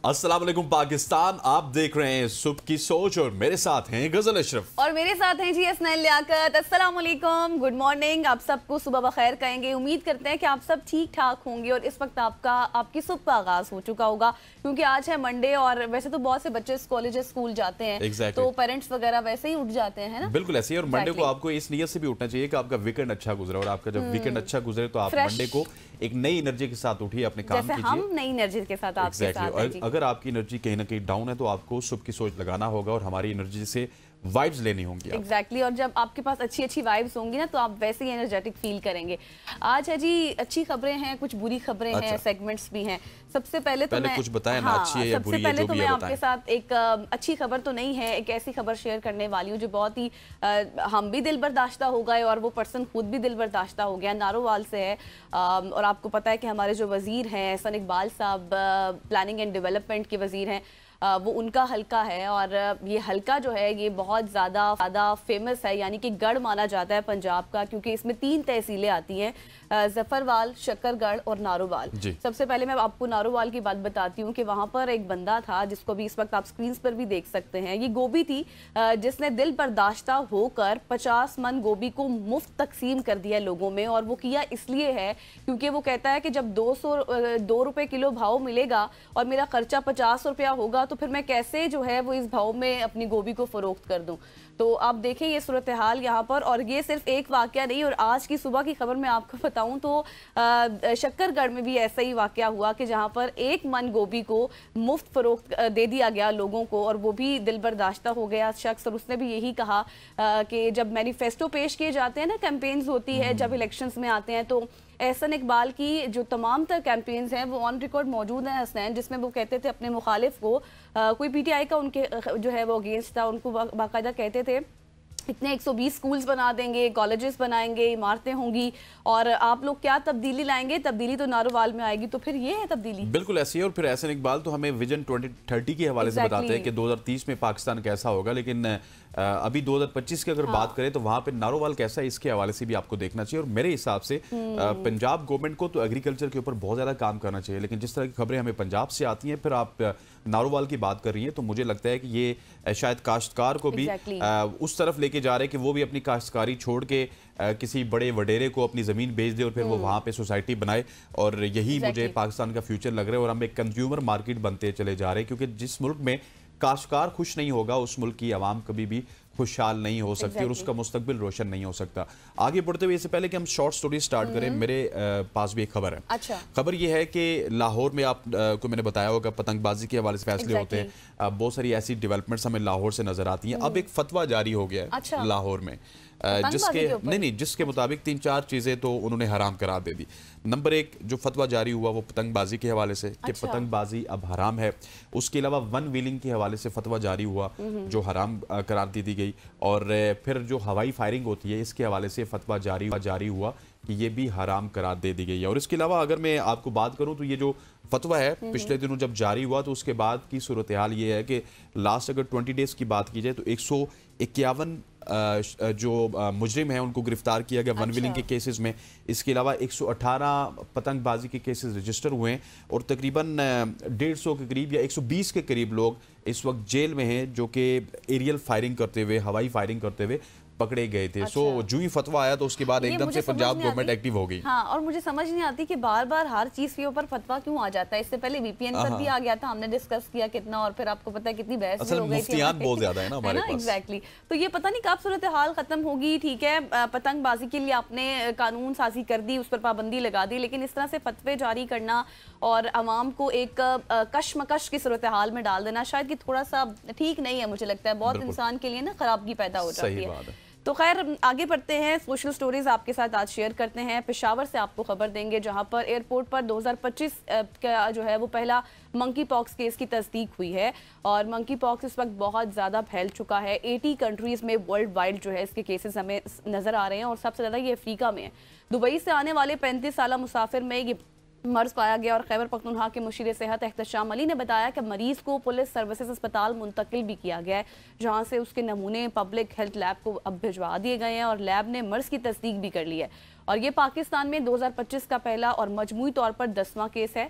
अस्सलाम वालेकुम पाकिस्तान, आप देख रहे हैं सुबह की सोच और मेरे साथ हैं गजल अशरफ और मेरे साथ हैं जी हसनैन लियाकत। अस्सलाम वालेकुम, गुड मॉर्निंग। आप सबको सुबह बखैर कहेंगे। उम्मीद करते हैं कि आप सब ठीक ठाक होंगे और इस वक्त आपकी सुबह का आगाज हो चुका होगा, क्योंकि आज है मंडे और वैसे तो बहुत से बच्चे कॉलेज स्कूल जाते हैं तो पेरेंट्स वगैरह वैसे ही उठ जाते हैं ना। बिल्कुल ऐसे ही। और मंडे को आपको इस नियत से भी उठना चाहिए कि आपका वीकेंड अच्छा गुजरा, और आपका जब वीकेंड अच्छा गुजरे तो आप मंडे को एक नई एनर्जी के साथ उठिए, अपने काम कीजिए। हम नई एनर्जी के साथ आपके साथ हैं जी। अगर आपकी एनर्जी कहीं ना कहीं डाउन है तो आपको सुबह की सोच लगाना होगा और हमारी एनर्जी से वाइब्स लेनी होंगी। एग्जैक्टली और जब आपके पास अच्छी अच्छी वाइब्स होंगी ना तो आप वैसे ही एनर्जेटिक फील करेंगे। आज है जी अच्छी खबरें हैं, कुछ बुरी खबरें हैं, सेगमेंट्स भी हैं। सबसे पहले तो मैं कुछ बताएं ना, अच्छी है या बुरी है, सबसे पहले तो मैं आपके साथ एक अच्छी खबर तो नहीं है, एक ऐसी खबर शेयर करने वाली हूँ जो बहुत ही हम भी दिल बर्दाश्ता हो गए और वो पर्सन खुद भी दिल बर्दाश्ता हो गया। नारोवाल से है और आपको पता है कि हमारे जो वजीर हैं एहसन इकबाल साहब, प्लानिंग एंड डेवलपमेंट के वजीर हैं, वो उनका हल्का है और ये हल्का जो है ये बहुत ज़्यादा फेमस है, यानी कि गढ़ माना जाता है पंजाब का, क्योंकि इसमें 3 तहसीलें आती हैं, जफरवाल, शकरगढ़ और नारोवाल। सबसे पहले मैं आपको नारोवाल की बात बताती हूँ कि वहाँ पर एक बंदा था जिसको भी इस वक्त आप स्क्रीन पर भी देख सकते हैं। ये गोभी थी जिसने दिल बर्दाश्ता होकर 50 मन गोभी को मुफ्त तकसीम कर दिया लोगों में, और वो किया इसलिए है क्योंकि वो कहता है कि जब 2 रुपये किलो भाव मिलेगा और मेरा खर्चा 50 रुपया होगा तो फिर मैं कैसे जो है वो इस भाव में अपनी गोभी को फरोख्त कर दूं। तो आप देखें ये सूरत हाल यहाँ पर, और ये सिर्फ एक वाकया नहीं। और आज की सुबह की खबर मैं आपको बताऊं तो शक्करगढ़ में भी ऐसा ही वाकया हुआ कि जहाँ पर 1 मन गोभी को मुफ्त फरोख्त दे दिया गया लोगों को, और वो भी दिल बर्दाश्ता हो गया शख्स। और उसने भी यही कहा कि जब मैनिफेस्टो पेश किए जाते हैं ना, कैंपेन्स होती है जब इलेक्शंस में आते हैं, तो एहसन इकबाल की जो तमाम तर कैंपेन्स हैं वो ऑन रिकॉर्ड मौजूद हैं हसनैन, जिसमें वो कहते थे अपने मुखालिफ को, कोई पीटीआई का उनके जो है वो अगेंस्ट था, उनको बाकायदा कहते थे इतने 120 स्कूल्स बना देंगे, कॉलेजेस बनाएंगे, इमारतें होंगी, और आप लोग क्या तब्दीली लाएंगे, तब्दीली तो नारोवाल में आएगी। तो फिर ये है तब्दीली, बिल्कुल ऐसी है। और फिर एहसन इकबाल तो हमें विजन 2030 के हवाले से बताते हैं कि 2030 में पाकिस्तान कैसा होगा, लेकिन अभी 2025 की अगर बात करें तो वहाँ पे नारोवाल कैसा है इसके हवाले से भी आपको देखना चाहिए। और मेरे हिसाब से पंजाब गवर्नमेंट को तो एग्रीकल्चर के ऊपर बहुत ज़्यादा काम करना चाहिए, लेकिन जिस तरह की खबरें हमें पंजाब से आती हैं, फिर आप नारोवाल की बात कर रही हैं, तो मुझे लगता है कि ये शायद काश्तकार को भी उस तरफ लेके जा रहे हैं कि वो भी अपनी काश्तकारी छोड़ के किसी बड़े वडेरे को अपनी ज़मीन बेच दे और फिर वो वहाँ पे सोसाइटी बनाए। और यही मुझे पाकिस्तान का फ्यूचर लग रहा है, और हम एक कंज्यूमर मार्केट बनते चले जा रहे हैं, क्योंकि जिस मुल्क में काश्तकार खुश नहीं होगा उस मुल्क की आवाम कभी भी खुशहाल नहीं हो सकती और उसका मुस्तकबिल रोशन नहीं हो सकता। आगे बढ़ते हुए इससे पहले कि हम शॉर्ट स्टोरी स्टार्ट करें, मेरे पास भी एक खबर है। अच्छा। खबर यह है कि लाहौर में आपको मैंने बताया होगा पतंगबाजी के हवाले से फैसले होते हैं, बहुत सारी ऐसी डेवलपमेंट्स हमें लाहौर से नजर आती हैं। अब एक फतवा जारी हो गया है। अच्छा। लाहौर में जिसके मुताबिक 3-4 चीजें तो उन्होंने हराम करार दे दी। नंबर 1 जो फतवा जारी हुआ वो पतंगबाजी के हवाले से कि पतंगबाजी अब हराम है। उसके अलावा वन व्हीलिंग के हवाले से फतवा जारी हुआ जो हराम करार दे दी गई। और फिर जो हवाई फायरिंग होती है इसके हवाले से फतवा जारी हुआ कि ये भी हराम करार दे दी गई है। और इसके अलावा अगर मैं आपको बात करूं तो ये जो फतवा है पिछले दिनों जब जारी हुआ तो उसके बाद की सूरत हाल ये है कि लास्ट अगर 20 डेज की बात की जाए तो 151 जो मुजरिम हैं उनको गिरफ्तार किया गया वन व्हीलिंग के केसेस में। इसके अलावा 118 पतंगबाजी के केसेस रजिस्टर हुए हैं और तकरीबन 150 के करीब या 120 के करीब लोग इस वक्त जेल में हैं जो कि एरियल फायरिंग करते हुए, हवाई फायरिंग करते हुए पकड़े गए थे। सो जो ही फतवा आया तो उसके बाद एकदम से पंजाब गवर्नमेंट एक्टिव हो गई। हाँ, और मुझे समझ नहीं आती कि बार बार हर चीज के ऊपर फतवा क्यों आ जाता है। इससे पहले वीपीएन पर भी आ गया था, हमने डिस्कस किया कितना, और फिर आपको पता है कितनी बहस हो गई थी। बहुत ज्यादा है ना हमारे पास। एग्जैक्टली। तो ये पता नहीं कब सूरत हाल खत्म होगी। ठीक है, पतंगबाजी के लिए आपने कानून साजी कर दी, उस पर पाबंदी लगा दी, लेकिन इस तरह से फतवे जारी करना और अवाम को एक कशमकश की सूरत हाल में डाल देना शायद कि थोड़ा सा ठीक नहीं है। मुझे लगता है बहुत इंसान के लिए ना खराबगी पैदा हो जाती है। तो खैर आगे बढ़ते हैं, सोशल स्टोरीज आपके साथ आज शेयर करते हैं। पेशावर से आपको खबर देंगे जहां पर एयरपोर्ट पर 2025 का जो है वो पहला मंकी पॉक्स केस की तस्दीक हुई है, और मंकी पॉक्स इस वक्त बहुत ज़्यादा फैल चुका है। 80 कंट्रीज़ में वर्ल्ड वाइड जो है इसके केसेस हमें नज़र आ रहे हैं, और सबसे ज़्यादा ये अफ्रीका में है। दुबई से आने वाले 35 साला मुसाफिर में ये मर्ज पाया गया, और खैबर पख्तूनख्वा के मुशीर सेहत एहतशाम अली ने बताया कि मरीज को पुलिस सर्विसेज अस्पताल मुंतकिल भी किया गया है, जहां से उसके नमूने पब्लिक हेल्थ लैब को अब भिजवा दिए गए हैं, और लैब ने मर्ज की तस्दीक भी कर ली है। और ये पाकिस्तान में 2025 का पहला और मजमूई तौर पर 10वां केस है।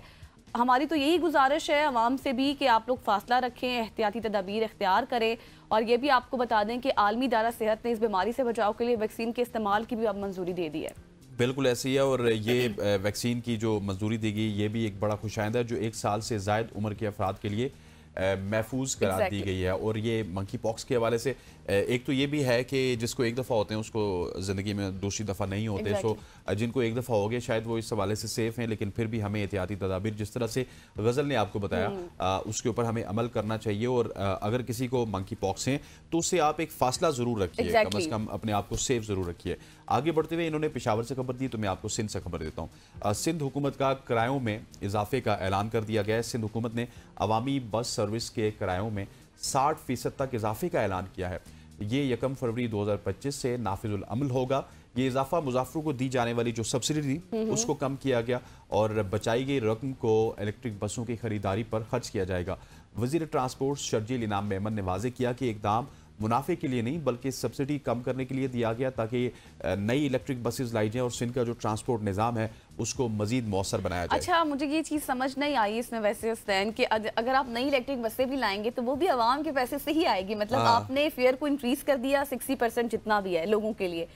हमारी तो यही गुजारिश है अवाम से भी कि आप लोग फासला रखें, एहतियाती तदाबीर इख्तियार करें। और ये भी आपको बता दें कि आलमी इदारा सेहत ने इस बीमारी से बचाव के लिए वैक्सीन के इस्तेमाल की भी अब मंजूरी दे दी है। बिल्कुल ऐसी है, और ये वैक्सीन की जो मंजूरी दी गई ये भी एक बड़ा खुशाइंदा है, जो 1 साल से ज़ायद उम्र के अफराद के लिए महफूज करार दी गई है। और ये मंकी पॉक्स के हवाले से एक तो ये भी है कि जिसको एक दफ़ा होते हैं उसको ज़िंदगी में दूसरी दफ़ा नहीं होते। सो जिनको एक दफ़ा हो गया शायद वो इस हवाले से सेफ़ हैं, लेकिन फिर भी हमें एहतियाती तदाबीर जिस तरह से गज़ल ने आपको बताया उसके ऊपर हमें अमल करना चाहिए। और अगर किसी को मंकी पॉक्स हैं तो उससे आप एक फ़ासला ज़रूर रखिए, कम अज़ कम अपने आप को सेफ ज़रूर रखिए। आगे बढ़ते हुए इन्होंने पेशावर से खबर दी तो मैं आपको सिंध से खबर देता हूँ। सिंध हुकूमत का किरायों में इजाफे का ऐलान कर दिया गया है। सिंध हुकूमत ने अवामी बस सर्विस के किरायों में 60% तक इजाफे का ऐलान किया है। ये 1 फरवरी 2025 से नाफिजुल अमल होगा। ये इजाफा मुसाफिरों को दी जाने वाली जो सब्सिडी थी उसको कम किया गया और बचाई गई रकम को इलेक्ट्रिक बसों की खरीदारी पर खर्च किया जाएगा। वज़ीर ट्रांसपोर्ट शर्जील इनाम मेमन ने वाज़ेह किया कि इक़दाम मुनाफे के लिए नहीं बल्कि सब्सिडी कम करने के लिए दिया गया ताकि नई इलेक्ट्रिक बसेस लाई जाएं और सिंध का जो ट्रांसपोर्ट निज़ाम है उसको मजीद मौसर बनाया जाए। अच्छा, मुझे ये चीज़ समझ नहीं आई इसमें वैसे हुसैन कि अगर आप नई इलेक्ट्रिक बसें भी लाएंगे तो वो भी आवाम के पैसे से ही आएगी। मतलब आपने फेयर को इंक्रीज कर दिया 60% जितना भी है लोगों के लिए।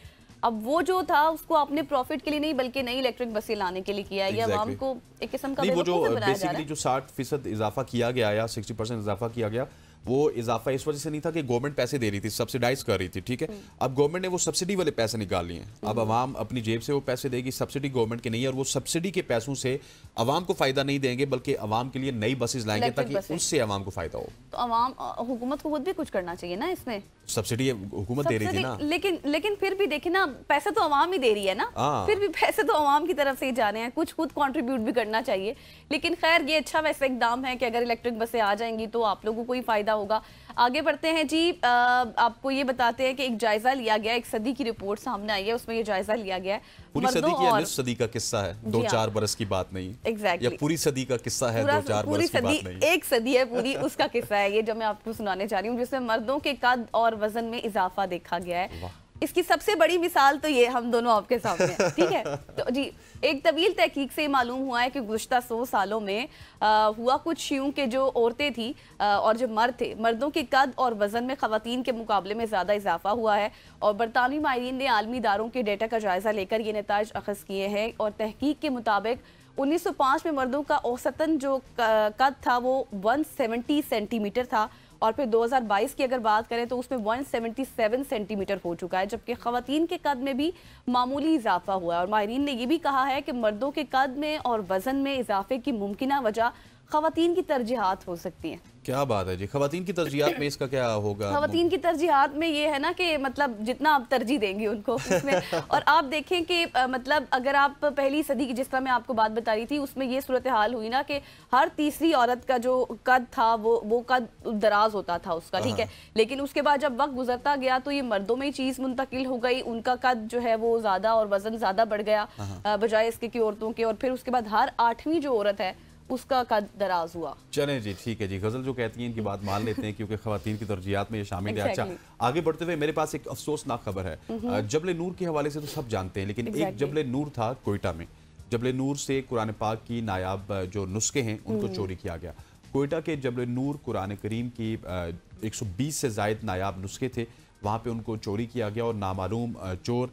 अब वो जो था उसको आपने प्रॉफिट के लिए नहीं बल्कि नई इलेक्ट्रिक बसें लाने के लिए किया है। ये आवाम को एक किस्म का वो जो बेसिकली जो 60% इजाफा किया गया या 60% इजाफा किया गया वो इजाफा इस वजह से नहीं था कि गवर्नमेंट पैसे दे रही थी, सब्सिडाइज कर रही थी, ठीक है। अब गवर्नमेंट ने वो सब्सिडी वाले पैसे निकाल लिए हैं। अब आवाम अपनी जेब से वो पैसे देगी, सब्सिडी गवर्नमेंट की नहीं है। और वो सब्सिडी के पैसों से आवाम को फायदा नहीं देंगे बल्कि आवाम के लिए नई बसेस लाएंगे ताकि उससे आवाम को फायदा हो। तो आवाम हुकूमत को खुद भी कुछ करना चाहिए ना इसमें। सब्सिडी हुकूमत दे रही थी ना, लेकिन फिर भी देखिए ना, पैसे तो आवाम ही दे रही है ना, फिर भी पैसे तो आवाम की तरफ से ही जा रहे हैं, कुछ खुद कंट्रीब्यूट भी करना चाहिए। लेकिन खैर ये अच्छा वैसे इकदाम है कि अगर इलेक्ट्रिक बसें आ जाएंगी तो आप लोगों को ही फायदा होगा। आगे बढ़ते हैं जी, आपको ये बताते हैं कि एक जायजा लिया गया, एक सदी की रिपोर्ट सामने आई है, उसमें ये जायजा लिया गया है। पूरी सदी की निस्फ सदी का किस्सा है, 2-4 बरस की बात नहीं। एग्जैक्टली, या पूरी सदी का किस्सा है, 2-4 बरस की बात नहीं। एक सदी है पूरी, उसका किस्सा है ये जो मैं आपको सुनाने जा रही हूँ, जिसमें मर्दों के कद और वजन में इजाफा देखा गया है। इसकी सबसे बड़ी मिसाल तो ये हम दोनों आपके सामने है, ठीक है। तो जी, एक तवील तहकीक से मालूम हुआ है कि गुज़श्ता 100 सालों में हुआ कुछ यूं कि जो औरतें थी और जो मर्द थे, मर्दों के कद और वज़न में ख़वातीन के मुकाबले में ज़्यादा इजाफा हुआ है। और बरतानवी माहिरीन ने आलमी इदारों के डेटा का जायज़ा लेकर ये नताइज अख़ज़ किए हैं। और तहकीक के मुताबिक 1905 में मर्दों का औसतन जो कद था वो 170 सेंटीमीटर था और फिर 2022 की अगर बात करें तो उसमें 177 सेंटीमीटर हो चुका है, जबकि ख़वातीन के कद में भी मामूली इजाफा हुआ है। और माहिरीन ने यह भी कहा है कि मर्दों के कद में और वज़न में इजाफे की मुमकिना वजह ख़वातीन की तरजीहात हो सकती हैं। क्या बात है जी, ख़वातीन की तरजीहात में इसका क्या होगा? ख़वातीन की तरजीहात में ये है ना कि मतलब जितना आप तरजीह देंगे उनको उसमें और आप देखें कि मतलब अगर आप पहली सदी की जिस तरह मैं आपको बात बता रही थी उसमें ये सूरत हाल हुई ना कि हर तीसरी औरत का जो कद था वो कद दराज होता था उसका, ठीक है। लेकिन उसके बाद जब वक्त गुजरता गया तो ये मर्दों में चीज़ मुंतकिल हो गई, उनका कद जो है वो ज़्यादा और वज़न ज़्यादा बढ़ गया बजाय इसके कि औरतों के। और फिर उसके बाद हर 8वीं जो औरत है उसका कद दराज हुआ। चलें जी, ठीक है जी, गजल जो कहती हैं इनकी बात मान लेते हैं क्योंकि खवातीन की तरजीहात में ये शामिल है। अच्छा, आगे बढ़ते हुए मेरे पास एक अफसोसनाक खबर है। जबले नूर के हवाले से तो सब जानते हैं, लेकिन एक जबले नूर था कोयटा में। जबले नूर से कुरान पाक की नायाब जो नुस्खे हैं उनको चोरी किया गया। कोयटा के जबले नूर कुरान करीम की 120 से ज़ायद नायाब नुस्खे थे, वहाँ पे उनको चोरी किया गया और नामालूम चोर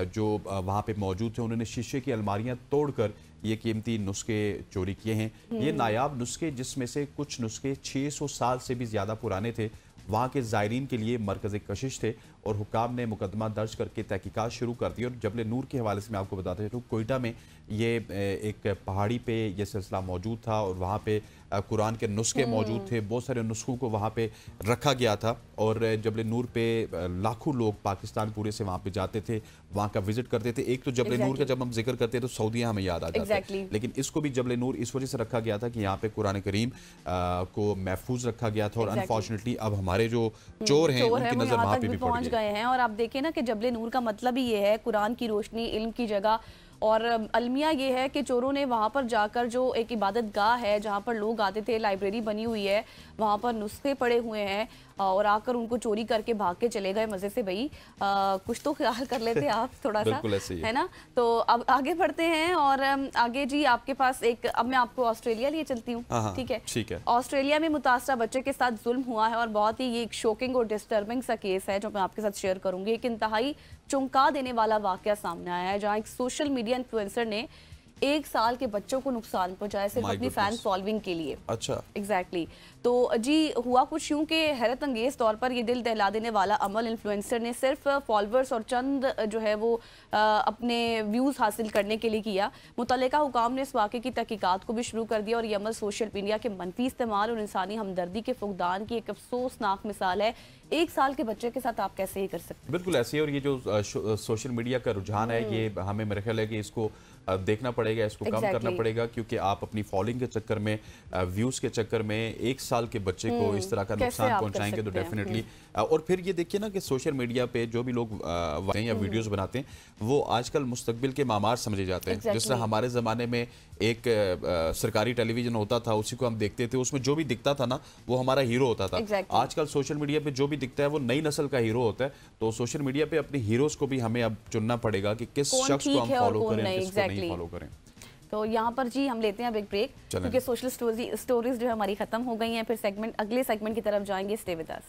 जो वहाँ पे मौजूद थे उन्होंने शीशे की अलमारियाँ तोड़कर ये कीमती नुस्खे चोरी किए हैं। ये नायाब नुस्खे जिसमें से कुछ नुस्खे 600 साल से भी ज़्यादा पुराने थे, वहाँ के ज़ायरीन के लिए मरकज़ कशिश थे और हुकाम ने मुकदमा दर्ज करके तहकीकात शुरू कर दी। और जबले नूर के हवाले से मैं आपको बताता चलूँ, कोयटा में ये एक पहाड़ी पे ये सिलसिला मौजूद था और वहाँ पे कुरान के नुस्खे मौजूद थे, बहुत सारे नुस्खों को वहाँ पे रखा गया था। और जबले नूर पे लाखों लोग पाकिस्तान पूरे से वहाँ पे जाते थे, वहाँ का विजिट करते थे। एक तो जबले नूर का जब हम जिक्र करते हैं तो सऊदिया हमें याद आ जाता है, लेकिन इसको भी जबले नूर इस वजह से रखा गया था कि यहाँ पे कुरान करीम को महफूज रखा गया था। और अनफॉर्चुनेटली अब हमारे जो चोर हैं उनकी नजर वहाँ पे भी पहुँच गए हैं। और आप देखें ना कि जबले नूर का मतलब ही ये है कुरान की रोशनी, इल्म की जगह और अलमिया ये है कि चोरों ने वहाँ पर जाकर, जो एक इबादत गाह है जहाँ पर लोग आते थे, लाइब्रेरी बनी हुई है, वहाँ पर नुस्खे पड़े हुए हैं, और आकर उनको चोरी करके भाग के चले गए मजे से। भाई कुछ तो ख्याल कर लेते आप थोड़ा सा, है ना। तो अब आगे बढ़ते हैं और आगे जी आपके पास एक, अब मैं आपको ऑस्ट्रेलिया लिए चलती हूँ, ठीक है। ऑस्ट्रेलिया में मुतासरा बच्चे के साथ जुल्म हुआ है और बहुत ही ये एक शॉकिंग और डिस्टर्बिंग सा केस है जो मैं आपके साथ शेयर करूंगी। एक इंतहाई चौंका देने वाला वाकया सामने आया है जहाँ एक सोशल मीडिया इन्फ्लुएंसर ने 1 साल के बच्चों को नुकसान पहुंचाया सिर्फ अपनी फैन फॉलोइंग के लिए। अच्छा, एग्जैक्टली। तो जी हुआ कुछ यूं कि हैरत अंगेज तौर पर ये दिल दहला देने वाला अमल इन्फ्लुएंसर ने सिर्फ फॉलोअर्स और चंद जो है वो अपने व्यूज़ हासिल करने के लिए किया। मुतल्लिका हुकाम ने इस वाक़े की तहकीकात को भी शुरू कर दिया और ये अमल सोशल मीडिया के मनफी इस्तेमाल और इंसानी हमदर्दी के फुकदान की एक अफसोसनाक मिसाल है। 1 साल के बच्चे के साथ आप कैसे ये कर सकते हैं? बिल्कुल ऐसे ही। और ये जो सोशल मीडिया का रुझान है, ये हमें मेरे ख्याल है कि इसको देखना पड़ेगा, इसको कम करना पड़ेगा, क्योंकि आप अपनी फॉलोइंग के चक्कर में, व्यूज के चक्कर में 1 साल के बच्चे को इस तरह का नुकसान पहुंचाएंगे तो डेफिनेटली। और फिर ये देखिए ना कि सोशल मीडिया पे जो भी लोग या वीडियोस बनाते हैं वो आजकल मुस्तकबिल के मामार समझे जाते हैं। जिस तरह हमारे ज़माने में एक सरकारी टेलीविजन होता था, उसी को हम देखते थे, उसमें जो भी दिखता था ना वो हमारा हीरो होता था। आजकल सोशल मीडिया पे जो भी दिखता है वो नई नस्ल का हीरो होता है। तो सोशल मीडिया पे अपने हीरोज को भी हमें अब चुनना पड़ेगा कि किस शख्स को हम फॉलो करें, किसको नहीं फॉलो करें। तो यहाँ पर जी हम लेते हैं अब एक ब्रेक, क्योंकि सोशल स्टोरीज जो है हमारी खत्म हो गई हैं। फिर अगले सेगमेंट की तरफ जाएंगे। Stay with us.